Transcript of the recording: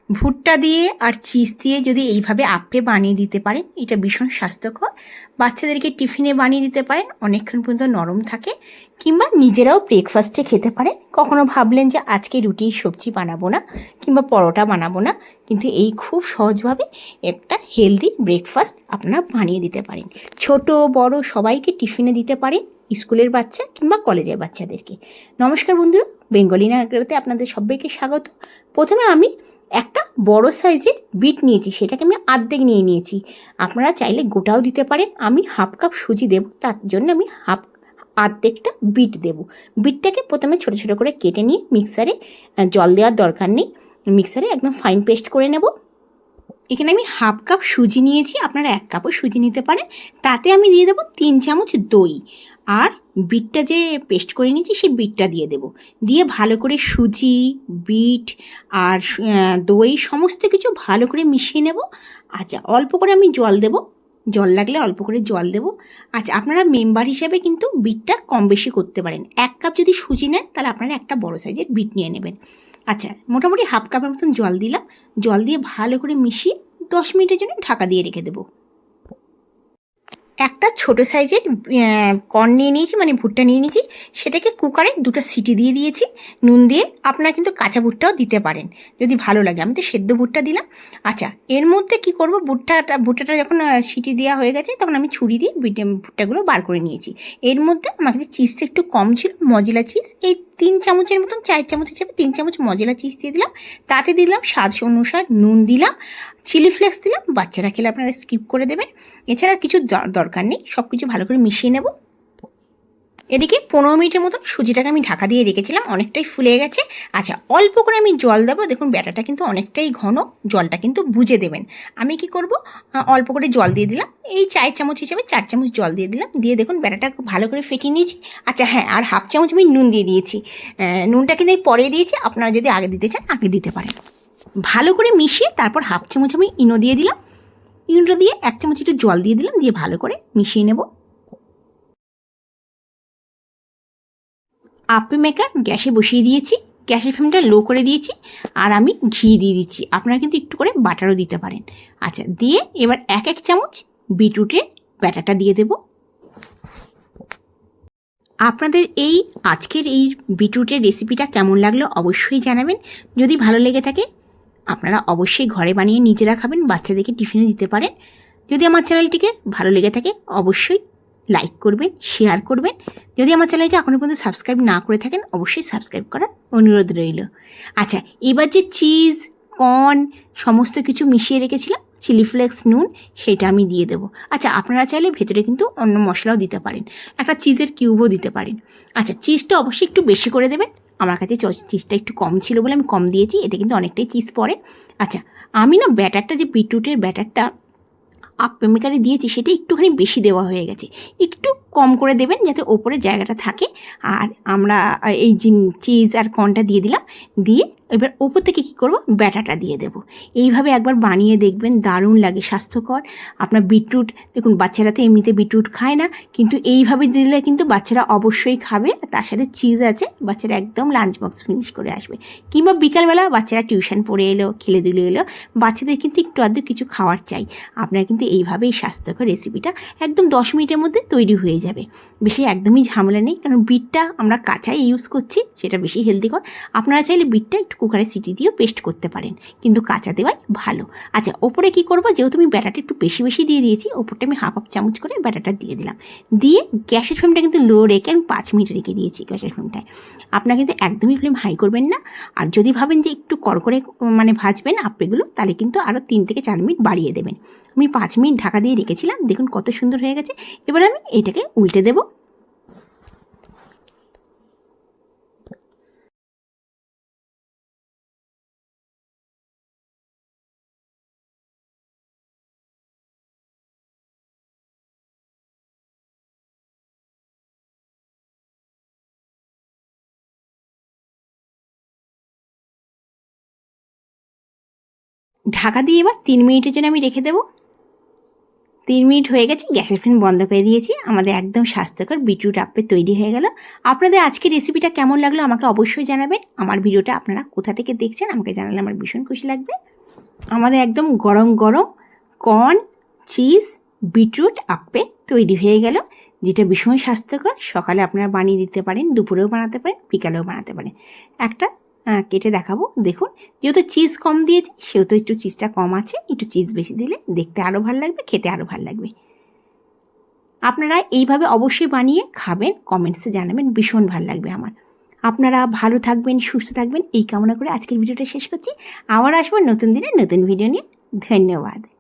ভুট্টা দিয়ে আর চিজ দিয়ে যদি এইভাবে আপে বানিয়ে দিতে পারেন, এটা ভীষণ স্বাস্থ্যকর। বাচ্চাদেরকে টিফিনে বানিয়ে দিতে পারেন, অনেকক্ষণ পর্যন্ত নরম থাকে। কিংবা নিজেরাও ব্রেকফাস্টে খেতে পারেন। কখনো ভাবলেন যে আজকে রুটি সবজি বানাবো না কিংবা পরোটা বানাবো না, কিন্তু এই খুব সহজভাবে একটা হেলদি ব্রেকফাস্ট আপনারা বানিয়ে দিতে পারেন। ছোট বড় সবাইকে টিফিনে দিতে পারেন, স্কুলের বাচ্চা কিংবা কলেজের বাচ্চাদেরকে। নমস্কার বন্ধুরা, বেঙ্গলি নাগরাতে আপনাদের সবাইকে স্বাগত। প্রথমে আমি একটা বড় সাইজের বিট নিয়েছি, সেটাকে আমি অর্ধেক নিয়ে নিয়েছি। আপনারা চাইলে গোটাও দিতে পারেন। আমি হাফ কাপ সুজি দেব, তার জন্য আমি অর্ধেকটা বিট দেব। বিটটাকে প্রথমে ছোট ছোট করে কেটে নিয়ে মিক্সারে, জল দেওয়ার দরকার নেই, মিক্সারে একদম ফাইন পেস্ট করে নেব। এখানে আমি হাফ কাপ সুজি নিয়েছি, আপনারা 1 কাপও সুজি নিতে পারেন। তাতে আমি দিয়ে দেবো 3 চামচ দই, আর বিটটা যে পেস্ট করে নিয়েছি সেই বিটটা দিয়ে দেব। দিয়ে ভালো করে সুজি, বিট আর দই সমস্ত কিছু ভালো করে মিশিয়ে নেব। আচ্ছা, অল্প করে আমি জল দেব, জল লাগলে অল্প করে জল দেব। আচ্ছা, আপনারা মেম্বার হিসাবে কিন্তু বিটটা কম বেশি করতে পারেন। 1 কাপ যদি সুজি নেন তাহলে আপনারা একটা বড় সাইজের বিট নিয়ে নেবেন। আচ্ছা, মোটামুটি হাফ কাপের মতন জল দিলাম। জল দিয়ে ভালো করে মিশিয়ে 10 মিনিটের জন্য ঢাকা দিয়ে রেখে দেবো। একটা ছোট সাইজের কর্ন নিয়ে নিয়েছি, মানে ভুট্টা নিয়ে নিয়েছি। সেটাকে কুকারে 2টা সিটি দিয়ে দিয়েছি নুন দিয়ে। আপনারা কিন্তু কাঁচা ভুট্টাও দিতে পারেন যদি ভালো লাগে। আমি তো সেদ্ধ ভুট্টা দিলাম। আচ্ছা, এর মধ্যে কি করব, ভুট্টাটা যখন সিটি দেওয়া হয়ে গেছে তখন আমি ছুরি দিয়ে ভুট্টাগুলো বার করে নিয়েছি। এর মধ্যে আমার কাছে চিজটা একটু কম ছিল, মজেলা চিজ এই 3 চামচের মতন, 4 চামচ হিসেবে 3 চামচ মজেলা চিজ দিয়ে দিলাম। তাতে দিলাম স্বাদ অনুসার নুন দিলাম, চিলি ফ্লেক্স দিলাম। বাচ্চারা খেলে আপনারা স্কিপ করে দেবেন, এছাড়া কিছু দরকার নেই। সব কিছু ভালো করে মিশিয়ে নেব। এদিকে 15 মিনিটের মতো সুজিটাকে আমি ঢাকা দিয়ে রেখেছিলাম, অনেকটাই ফুলে গেছে। আচ্ছা, অল্প করে আমি জল দেবো। দেখুন ব্যাটারটা কিন্তু অনেকটাই ঘন, জলটা কিন্তু বুঝে দেবেন। আমি কি করব, অল্প করে জল দিয়ে দিলাম, এই 4 চামচ হিসেবে 4 চামচ জল দিয়ে দিলাম। দিয়ে দেখুন ব্যাটারটা ভালো করে ফেটিয়ে নিয়েছি। আচ্ছা হ্যাঁ, আর হাফ চামচ আমি নুন দিয়ে দিয়েছি। নুনটা কিন্তু আমি পরে দিয়েছি, আপনারা যদি আগে দিতে চান আগে দিতে পারেন। ভালো করে মিশিয়ে তারপর হাফ চামচ আমি ইনো দিয়ে দিলাম। ইনোটা দিয়ে 1 চামচ একটু জল দিয়ে দিলাম, দিয়ে ভালো করে মিশিয়ে নেব। আপে মেকার গ্যাসে বসিয়ে দিয়েছি, গ্যাসের ফ্লেমটা লো করে দিয়েছি। আর আমি ঘি দিয়ে দিচ্ছি, আপনারা কিন্তু একটু করে বাটারও দিতে পারেন। আচ্ছা, দিয়ে এবার 1 চামচ বিটরুটের ব্যাটারটা দিয়ে দেব। আপনাদের আজকের এই বিটরুটের রেসিপিটা কেমন লাগলো অবশ্যই জানাবেন। যদি ভালো লেগে থাকে আপনারা অবশ্যই ঘরে বানিয়ে নিজেরা খাবেন, বাচ্চাদেরকে টিফিনে দিতে পারেন। যদি আমার চ্যানেলটিকে ভালো লেগে থাকে অবশ্যই লাইক করবেন, শেয়ার করবেন। যদি আমার চ্যানেলকে এখনও পর্যন্ত সাবস্ক্রাইব না করে থাকেন অবশ্যই সাবস্ক্রাইব করার অনুরোধ রইল। আচ্ছা, এবার যে চিজ, কর্ন সমস্ত কিছু মিশিয়ে রেখেছিলাম, চিলি ফ্লেক্স, নুন, সেটা আমি দিয়ে দেবো। আচ্ছা, আপনারা চাইলে ভেতরে কিন্তু অন্য মশলাও দিতে পারেন, একটা চিজের কিউবও দিতে পারেন। আচ্ছা, চিজটা অবশ্যই একটু বেশি করে দেবেন। আমার কাছে চিজটা একটু কম ছিল বলে আমি কম দিয়েছি, এতে কিন্তু অনেকটাই চিজ পড়ে। আচ্ছা, আমি না ব্যাটারটা, যে বিটরুটের ব্যাটারটা আপে মেকারে দিয়েছি সেটা একটুখানি বেশি দেওয়া হয়ে গেছে, একটু কম করে দেবেন যাতে ওপরে জায়গাটা থাকে। আর আমরা এই চিজ আর কর্নটা দিয়ে দিলাম, দিয়ে এবার ওপর থেকে কী করবো, ব্যাটারটা দিয়ে দেবো। এইভাবে একবার বানিয়ে দেখবেন, দারুণ লাগে, স্বাস্থ্যকর। আপনার বিটরুট, দেখুন বাচ্চারা তো এমনিতে বিটরুট খায় না, কিন্তু এইভাবে দিলে কিন্তু বাচ্চারা অবশ্যই খাবে। তার সাথে চিজ আছে, বাচ্চারা একদম লাঞ্চ বক্স ফিনিশ করে আসবে। কিংবা বিকালবেলা বাচ্চারা টিউশন পড়ে এলো, খেলে দুলে এলো, বাচ্চাদের কিন্তু একটু আধটু কিছু খাওয়ার চাই। আপনারা কিন্তু এইভাবে এই স্বাস্থ্যকর রেসিপিটা একদম 10 মিনিটের মধ্যে তৈরি হয়ে যাবে। বেশি একদমই ঝামেলা নেই, কারণ বিটটা আমরা কাঁচাই ইউজ করছি, সেটা বেশি হেলদিকর। আপনারা চাইলে বিটটা একটু কুকারে সিটি দিয়েও পেস্ট করতে পারেন, কিন্তু কাঁচা দেওয়াই ভালো। আচ্ছা, ওপরে কী করবো, যেহেতু আমি ব্যাটারটা একটু বেশি বেশি দিয়ে দিয়েছি, ওপরটা আমি হাফ চামচ করে ব্যাটারটা দিয়ে দিলাম। দিয়ে গ্যাসের ফ্লেমটা কিন্তু লো রেখে আমি 5 মিনিট রেখে দিয়েছি গ্যাসের ফ্লেমটায়। আপনারা কিন্তু একদমই ফ্লেম হাই করবেন না। আর যদি ভাবেন যে একটু কড়কড়ে মানে ভাজবেন আপেগুলো, তাহলে কিন্তু আরও 3 থেকে 4 মিনিট বাড়িয়ে দেবেন। আমি 5 মিনিট ঢাকা দিয়ে রেখেছিলাম, দেখুন কত সুন্দর হয়ে গেছে। এবার আমি এটাকে উল্টে দেব। ঢাকা দিয়ে এবার 3 মিনিটের জন্য আমি রেখে দেবো। 3 মিনিট হয়ে গেছে, গ্যাসের ফ্লেম বন্ধ করে দিয়েছি। আমাদের একদম স্বাস্থ্যকর বিটরুট আপে তৈরি হয়ে গেল। আপনাদের আজকের রেসিপিটা কেমন লাগলো আমাকে অবশ্যই জানাবেন। আমার ভিডিওটা আপনারা কোথা থেকে দেখছেন আমাকে জানালে আমার ভীষণ খুশি লাগবে। আমাদের একদম গরম গরম কর্ন চিজ বিটরুট আপ্পে তৈরি হয়ে গেল, যেটা ভীষণ স্বাস্থ্যকর। সকালে আপনারা বানিয়ে দিতে পারেন, দুপুরেও বানাতে পারেন, বিকালেও বানাতে পারেন। একটা কেটে দেখাবো, দেখুন। যেহেতু চিজ কম দিয়েছি সেহেতু একটু চিজটা কম আছে, একটু চিজ বেশি দিলে দেখতে আরও ভালো লাগবে, খেতে আরও ভালো লাগবে। আপনারা এইভাবে অবশ্যই বানিয়ে খাবেন, কমেন্টসে জানাবেন, ভীষণ ভালো লাগবে আমার। আপনারা ভালো থাকবেন, সুস্থ থাকবেন এই কামনা করে আজকের ভিডিওটা শেষ করছি। আবার আসবো নতুন দিনে নতুন ভিডিও নিয়ে। ধন্যবাদ।